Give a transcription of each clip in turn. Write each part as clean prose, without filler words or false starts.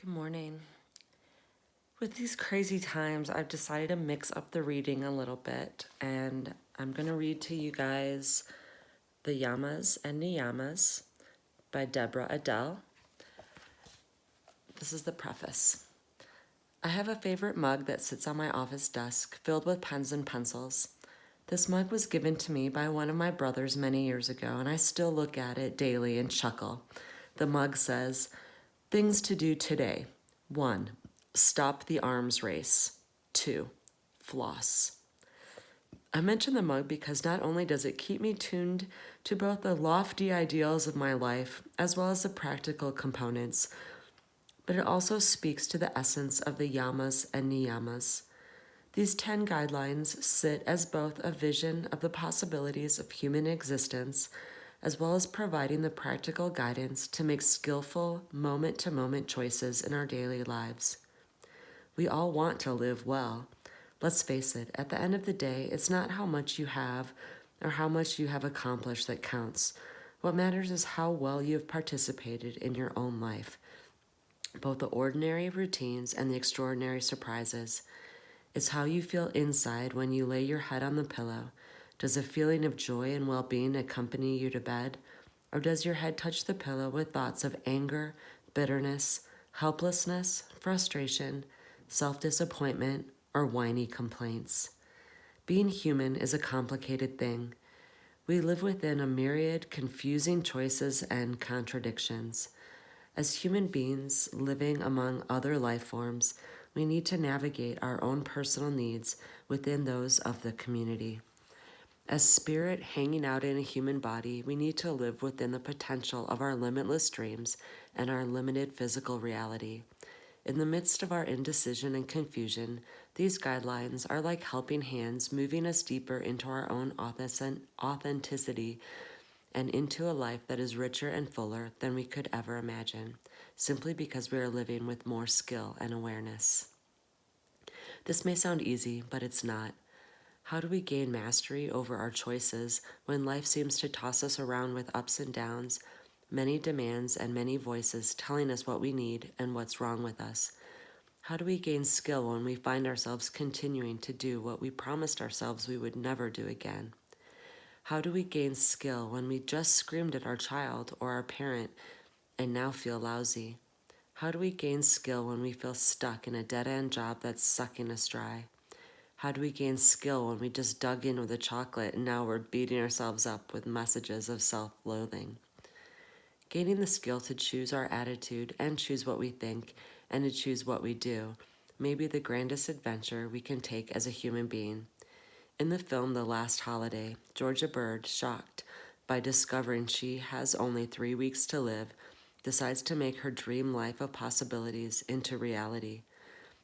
Good morning. With these crazy times, I've decided to mix up the reading a little bit, and I'm going to read to you guys The Yamas and Niyamas by Deborah Adele. This is the preface. I have a favorite mug that sits on my office desk, filled with pens and pencils. This mug was given to me by one of my brothers many years ago, and I still look at it daily and chuckle. The mug says, "Things to do today. 1. Stop the arms race. 2. Floss." I mention the mug because not only does it keep me tuned to both the lofty ideals of my life as well as the practical components, but it also speaks to the essence of the Yamas and Niyamas. These 10 guidelines sit as both a vision of the possibilities of human existence as well as providing the practical guidance to make skillful, moment to moment choices in our daily lives. We all want to live well. Let's face it, at the end of the day, it's not how much you have or how much you have accomplished that counts. What matters is how well you have participated in your own life, both the ordinary routines and the extraordinary surprises. It's how you feel inside when you lay your head on the pillow. Does a feeling of joy and well-being accompany you to bed? Or does your head touch the pillow with thoughts of anger, bitterness, helplessness, frustration, self-disappointment, or whiny complaints? Being human is a complicated thing. We live within a myriad confusing choices and contradictions. As human beings living among other life forms, we need to navigate our own personal needs within those of the community. As spirit hanging out in a human body, we need to live within the potential of our limitless dreams and our limited physical reality. In the midst of our indecision and confusion, these guidelines are like helping hands moving us deeper into our own authenticity and into a life that is richer and fuller than we could ever imagine, simply because we are living with more skill and awareness. This may sound easy, but it's not. How do we gain mastery over our choices when life seems to toss us around with ups and downs, many demands and many voices telling us what we need and what's wrong with us? How do we gain skill when we find ourselves continuing to do what we promised ourselves we would never do again? How do we gain skill when we just screamed at our child or our parent and now feel lousy? How do we gain skill when we feel stuck in a dead-end job that's sucking us dry? How do we gain skill when we just dug in with a chocolate and now we're beating ourselves up with messages of self-loathing? Gaining the skill to choose our attitude and choose what we think and to choose what we do may be the grandest adventure we can take as a human being. In the film The Last Holiday, Georgia Bird, shocked by discovering she has only 3 weeks to live, decides to make her dream life of possibilities into reality.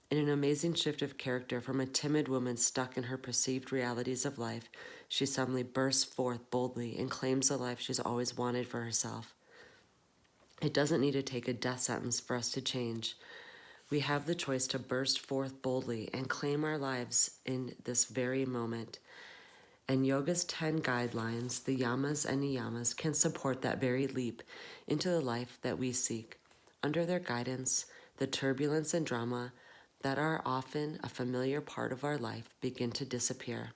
In an amazing shift of character from a timid woman stuck in her perceived realities of life, she suddenly bursts forth boldly and claims the life she's always wanted for herself. It doesn't need to take a death sentence for us to change. We have the choice to burst forth boldly and claim our lives in this very moment. And yoga's 10 guidelines, the yamas and niyamas, can support that very leap into the life that we seek. Under their guidance, the turbulence and drama that are often a familiar part of our life begin to disappear.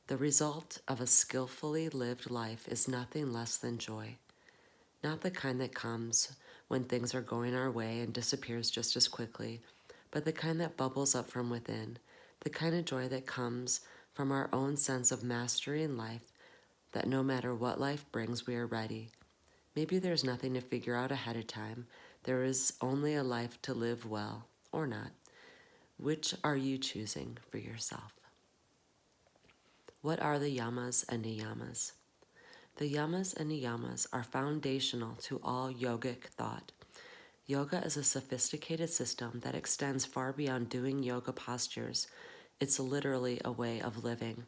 The result of a skillfully lived life is nothing less than joy. Not the kind that comes when things are going our way and disappears just as quickly, but the kind that bubbles up from within, the kind of joy that comes from our own sense of mastery in life, that no matter what life brings, we are ready. Maybe there's nothing to figure out ahead of time. There is only a life to live well, or not. Which are you choosing for yourself? What are the yamas and niyamas? The yamas and niyamas are foundational to all yogic thought. Yoga is a sophisticated system that extends far beyond doing yoga postures. It's literally a way of living.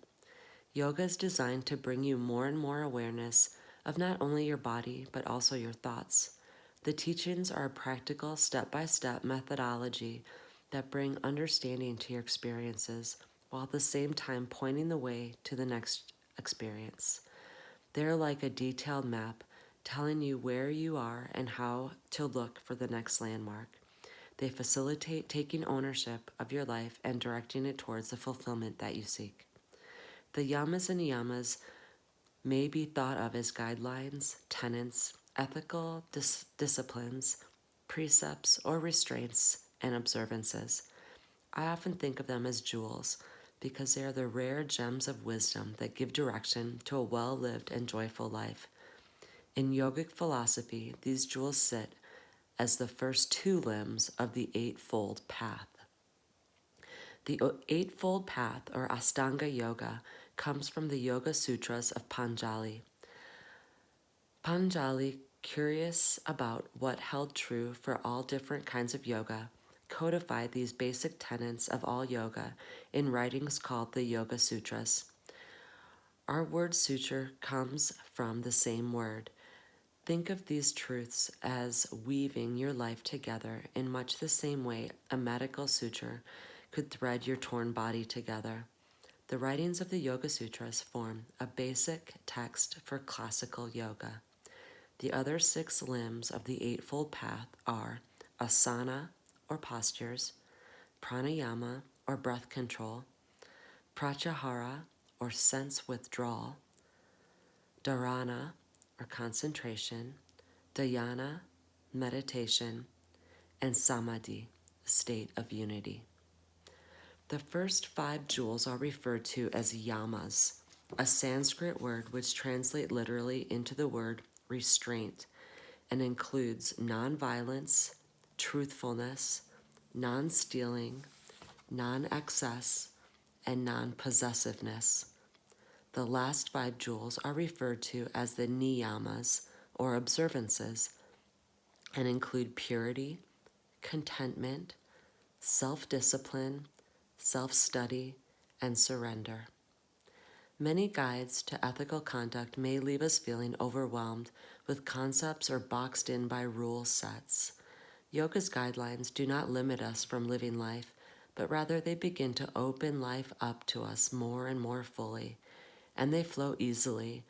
Yoga is designed to bring you more and more awareness of not only your body, but also your thoughts. The teachings are a practical, step-by-step methodology that bring understanding to your experiences, while at the same time pointing the way to the next experience. They're like a detailed map telling you where you are and how to look for the next landmark. They facilitate taking ownership of your life and directing it towards the fulfillment that you seek. The Yamas and Niyamas may be thought of as guidelines, tenets, ethical disciplines, precepts, or restraints and observances. I often think of them as jewels because they are the rare gems of wisdom that give direction to a well-lived and joyful life. In yogic philosophy, these jewels sit as the first two limbs of the Eightfold Path. The Eightfold Path, or Astanga Yoga, comes from the Yoga Sutras of Panjali. Panjali, curious about what held true for all different kinds of yoga, codified these basic tenets of all yoga in writings called the Yoga Sutras. Our word sutra comes from the same word. Think of these truths as weaving your life together in much the same way a medical suture could thread your torn body together. The writings of the Yoga Sutras form a basic text for classical yoga. The other 6 limbs of the Eightfold Path are asana, or postures, pranayama, or breath control, pratyahara, or sense withdrawal, dharana, or concentration, dhyana, meditation, and samadhi, state of unity. The first 5 jewels are referred to as yamas, a Sanskrit word which translates literally into the word restraint and includes nonviolence, truthfulness, non-stealing, non-excess, and non-possessiveness. The last 5 jewels are referred to as the niyamas, or observances, and include purity, contentment, self-discipline, self-study, and surrender. Many guides to ethical conduct may leave us feeling overwhelmed with concepts or boxed in by rule sets. Yoga's guidelines do not limit us from living life, but rather they begin to open life up to us more and more fully, and they flow easily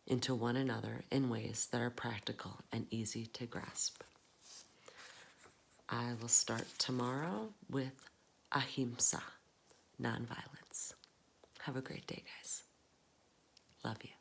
into one another in ways that are practical and easy to grasp. I will start tomorrow with ahimsa, nonviolence. Have a great day, guys. Love you.